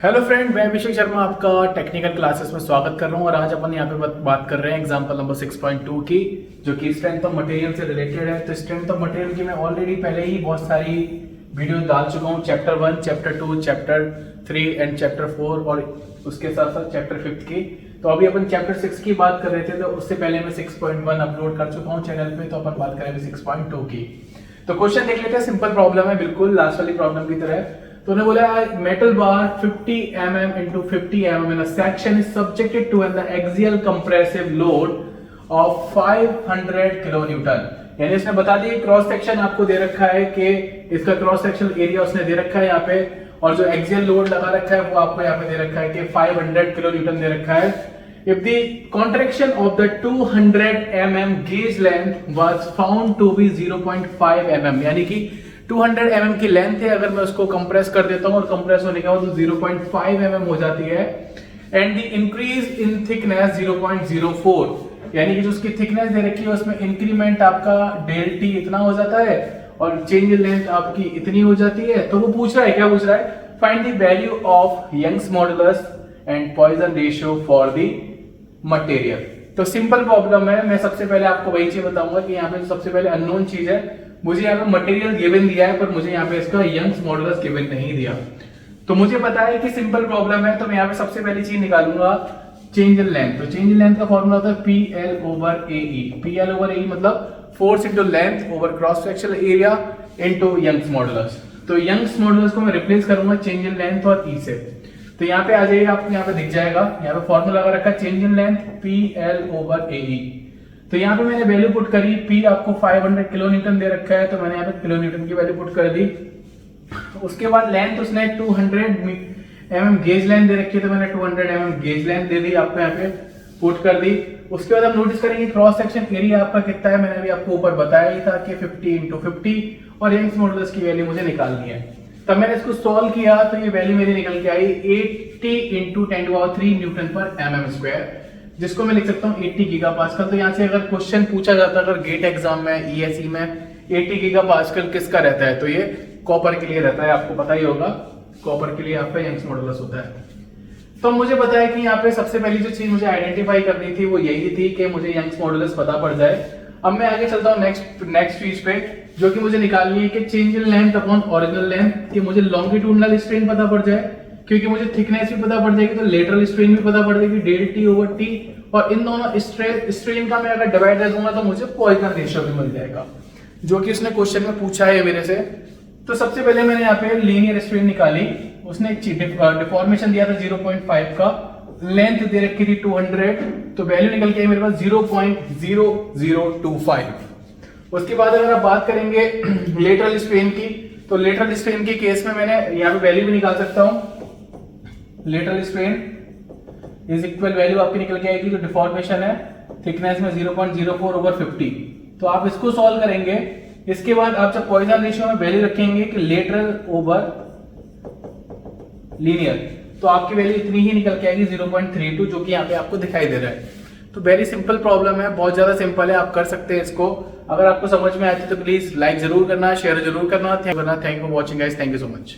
Hello friend, मैं अभिषेक शर्मा आपका technical classes में स्वागत कर रहा हूं और आज अपन यहाँ पे बात कर रहे हैं एग्जांपल नंबर 6.2 की, जो कि स्ट्रेंथ ऑफ मटेरियल से रिलेटेड है। तो स्ट्रेंथ ऑफ मटेरियल की मैं ऑलरेडी पहले ही बहुत सारी वीडियो डाल चुका हूँ, chapter 1, chapter 2, chapter 3 and chapter 4 और उसके साथ साथ चैप्टर 5 की। तो अभी अपन चैप्टर 6 की बात कर रहे थे, तो उससे पहले मैं 6.1 अपलोड कर चुका हूँ चैनल पे। तो अपन बात करेंगे 6.2 की। तो क्वेश्चन देख लेते हैं, सिंपल प्रॉब्लम है, बिल्कुल लास्ट वाली प्रॉब्लम की तरह। तो उन्होंने बोला metal bar 50 mm into 50 mm in a section is subjected to an axial compressive load of 500 kilonewton। यानी इसने बता दिया क्रॉस सेक्शन आपको दे रखा है कि इसका क्रॉस सेक्शनल एरिया उसने दे रखा है यहाँ पे, और जो एक्सियल लोड लगा रखा है वो आपको यहाँ पे दे रखा है कि 500 किलोन्यूटन दे रखा है। If the contraction of the 200 mm gauge length was found to be 0.5 mm, यानी कि 200 mm की लेंथ है, अगर मैं उसको कंप्रेस कर देता हूं और कंप्रेस होने के बाद तो 0.5 mm हो जाती है। And the increase in thickness 0.04, यानी कि जो उसकी थिकनेस दे रखी है उसमें इंक्रीमेंट आपका डेल टी इतना हो जाता है और चेंज इन लेंथ आपकी इतनी हो जाती है। तो वो पूछ रहा है, क्या पूछ रहा है? Find the value of Young's modulus and Poisson ratio for the material. तो सिंपल प्रॉब्लम है। मैं सबसे पहले आपको वही चीज बताऊंगा कि यहाँ पे सबसे पहले अननोन चीज है। मुझे यहाँ पे मटेरियल गिवन दिया है पर मुझे यहाँ पे इसका यंग्स मॉडुलस गिवन नहीं दिया। तो मुझे पता है कि सिंपल प्रॉब्लम है, तो मैं यहाँ पे सबसे पहली चीज निकालूंगा चेंज इन लेंथ। तो चेंज इन लेंथ का फॉर्मूला होता है PL over AE। PL over AE मतलब force into length over cross sectional area into Young's modulus. तो यंग्स मॉडुलस को मैं रिप्लेस करूंगा चेंज इन लेंथ और E से। तो यहाँ पे आ जाइए, आपको यहाँ पे दिख जाएगा, यहाँ पे फॉर्मूला लगा रखा है change in length PL over AE। तो यहाँ पे मैंने वैल्यू पुट करी, P आपको 500 किलोन्यूटन दे रखा है, तो मैंने यहाँ पे किलोन्यूटन की वैल्यू पुट कर दी। उसके बाद लेंथ उसने 200 mm गेज लेंथ दे रखी है, तो मैंने 200 mm गेज लेंथ दे दी, आपको यहाँ पे पुट कर दी। उसके बाद हम नोटिस करेंगे क्रॉस सेक्शन एरिया आपका कितना है। मैंने अभी आपको ऊपर बताया ही था कि 50 into 50 और यंग्स मॉडुलस की वैल्यू मुझे निकालनी है। तब मैंने इसको सॉल्व किया तो ये वैल्यू मेरी निकल के आई 80 into 10³ न्यूटन पर mm स्क्वायर, जिसको मैं लिख सकता हूँ 80 गीगापास्कल। तो यहाँ से अगर क्वेश्चन पूछा जाता है अगर गेट एग्जाम में ESE में 80 गीगापास्कल किसका रहता है, तो ये कॉपर के लिए रहता है। आपको पता ही होगा कॉपर के लिए यहाँ पे यंग्स मॉडुलस होता है। तो मुझे पता है कि यहाँ पे सबसे पहली जो चीज मुझे आइडेंटिफाई करनी थी वो यही थी कि मुझे यंग्स मॉडुलस पता पड़ जाए। अब मैं आगे चलता हूँ नेक्स्ट चीज पे, जो कि मुझे निकालनी है कि change in length upon original length, कि मुझे लॉन्गिट्यूडनल स्ट्रेन पता पड़ जाए, क्योंकि मुझे थिकनेस भी पता पड़ जाएगी तो लेटरल स्ट्रेन भी पता पड़ जाएगी डेल टी ओवर टी, और इन दोनों स्ट्रेन का मैं अगर डिवाइड कर दूंगा तो मुझे पॉइसन रेशियो भी मिल जाएगा, जो कि उसने क्वेश्चन में पूछा है मेरे से। तो सबसे पहले मैंने यहाँ पे लीनियर स्ट्रेन निकाली। उसने डिफॉर्मेशन दिया था 0.5 का, लेंथ दे रखी थी 200, तो वैल्यू निकल के आई मेरे पास 0.0025। उसके बाद अगर आप बात करेंगे लेटरल स्ट्रेन की, तो लेटरल स्ट्रेन के केस में मैंने यहाँ पे वैल्यू भी निकाल सकता हूँ। Lateral strain is equal value आपकी निकल के आएगी, जो डिफॉर्मेशन है थिकनेस में 0.04 ओवर 50। तो आप इसको सॉल्व करेंगे। इसके बाद आप जब पॉइसन रेशियो में वैल्यू रखेंगे कि लेटरल ओवर लीनियर, तो आपकी वैल्यू इतनी ही निकल के आएगी 0.32, जो कि यहाँ पे आपको दिखाई दे रहा है। तो वेरी सिंपल प्रॉब्लम है, बहुत ज्यादा सिंपल है, आप कर सकते हैं इसको। अगर आपको समझ में आती है तो प्लीज लाइक जरूर करना, शेयर जरूर करना। Thank you for watching guys, thank you so much.